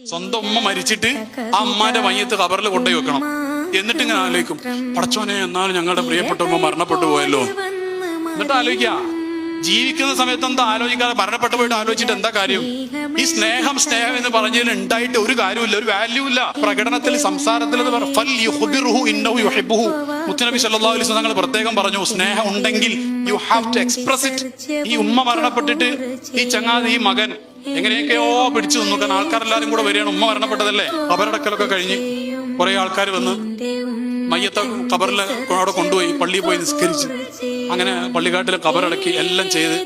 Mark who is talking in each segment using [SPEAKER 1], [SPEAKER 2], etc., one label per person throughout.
[SPEAKER 1] സ്വന്തം ഉമ്മ മരിച്ചിട്ട് ആ ഉമ്മാന്റെ മയ്യത്ത് ഖബറിൽ കൊണ്ടുപോയി വെക്കണം. എന്നിട്ട് ഇങ്ങനെ ആലോചിക്കും, പടച്ചോനെ എന്നാലും ഞങ്ങളുടെ പ്രിയപ്പെട്ട ഉമ്മ മരണപ്പെട്ടു പോയല്ലോ. എന്നിട്ട് ആലോചിക്കുക, ജീവിക്കുന്ന സമയത്ത് എന്താ ആലോചിക്കാതെ മരണപ്പെട്ടു പോയിട്ട് ആലോചിച്ചിട്ട് എന്താ കാര്യം? ഈ സ്നേഹം എന്ന് പറഞ്ഞതിൽ ഉണ്ടായിട്ട് ഒരു കാര്യമില്ല, ഒരു വാല്യൂ ഇല്ല. പ്രകടനത്തിൽ, സംസാരത്തിൽ മുത്തുനബി സല്ലല്ലാഹു അലൈഹി വസല്ലം പ്രത്യേകം പറഞ്ഞു, സ്നേഹം ഉണ്ടെങ്കിൽ you have to express it. ഈ ഉമ്മ മരണപ്പെട്ടിട്ട് ഈ ചങ്ങാതി, ഈ മകൻ എങ്ങനെയൊക്കെയോ പിടിച്ചു നിന്നു. കാരണം ആൾക്കാരെല്ലാരും കൂടെ വരികയാണ്, ഉമ്മ മരണപ്പെട്ടതല്ലേ. ഖബറടക്കലൊക്കെ കഴിഞ്ഞ് കുറെ ആൾക്കാർ വന്ന് മയ്യത്തെ ഖബറിൽ അവിടെ കൊണ്ടുപോയി പള്ളിയിൽ പോയി നിസ്കരിച്ച്, അങ്ങനെ പള്ളിക്കാട്ടിൽ ഖബറടക്കി എല്ലാം ചെയ്ത്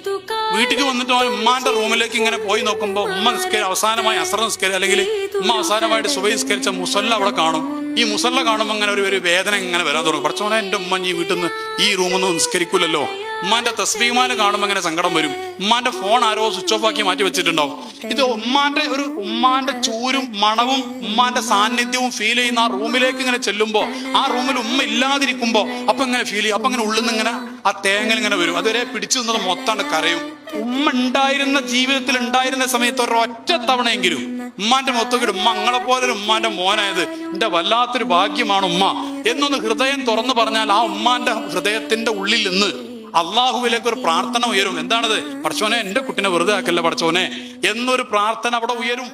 [SPEAKER 1] വീട്ടിലേക്ക് വന്നിട്ട് ഉമ്മാന്റെ റൂമിലേക്ക് ഇങ്ങനെ പോയി നോക്കുമ്പോൾ ഉമ്മ അവസാനമായി അസ്ർ നിസ്കരി, അല്ലെങ്കിൽ ഉമ്മ അവസാനമായിട്ട് സുബഹി നിസ്കരിച്ച മുസല്ല അവിടെ കാണും. ഈ മുസല്ല കാണുമ്പോൾ അങ്ങനെ ഒരു വേദന ഇങ്ങനെ വരാൻ തുടങ്ങും. പടച്ചോനെ, എന്റെ ഉമ്മ ഈ വീട്ടിൽ നിന്ന് ഈ റൂമിൽ നിന്ന് നിസ്കരിക്കൂലല്ലോ. ഉമ്മാന്റെ തസ്ബീഹ്മാല കാണുമ്പോൾ അങ്ങനെ സങ്കടം വരും. ഉമ്മാന്റെ ഫോൺ ആരോ സ്വിച്ച് ഓഫ് ആക്കി മാറ്റി വെച്ചിട്ടുണ്ടാവും. ഇത് ഉമ്മാന്റെ ചൂരും മണവും ഉമ്മാന്റെ സാന്നിധ്യവും ഫീൽ ചെയ്യുന്ന ആ റൂമിലേക്ക് ഇങ്ങനെ ചെല്ലുമ്പോ, ആ റൂമിൽ ഉമ്മ ഇല്ലാതിരിക്കുമ്പോ അപ്പൊ ഇങ്ങനെ ഫീൽ ചെയ്യും. അപ്പൊ അങ്ങനെ ഉള്ളിൽ നിന്ന് ഇങ്ങനെ ആ തേങ്ങൽ ഇങ്ങനെ വരും. അതുവരെ പിടിച്ചു നിന്നത് മൊത്തമാണ് കരയും. ഉമ്മ ഉണ്ടായിരുന്ന ജീവിതത്തിൽ ഉണ്ടായിരുന്ന സമയത്ത് ഒരൊറ്റ തവണയെങ്കിലും ഉമ്മാന്റെ മൊത്തത്തിൽ ഉമ്മ അങ്ങളെ പോലെ ഒരു ഉമ്മാന്റെ മോനായത് എന്റെ വല്ലാത്തൊരു ഭാഗ്യമാണ് ഉമ്മ എന്നൊന്ന് ഹൃദയം തുറന്നു പറഞ്ഞാൽ, ആ ഉമ്മാന്റെ ഹൃദയത്തിന്റെ ഉള്ളിൽ നിന്ന് അള്ളാഹുവിലേക്ക് ഒരു പ്രാർത്ഥന ഉയരും. എന്താണത്? പടച്ചോനെ, എന്റെ കുട്ടിനെ വെറുതെ ആക്കല്ല പടച്ചോനെ എന്നൊരു പ്രാർത്ഥന അവിടെ ഉയരും.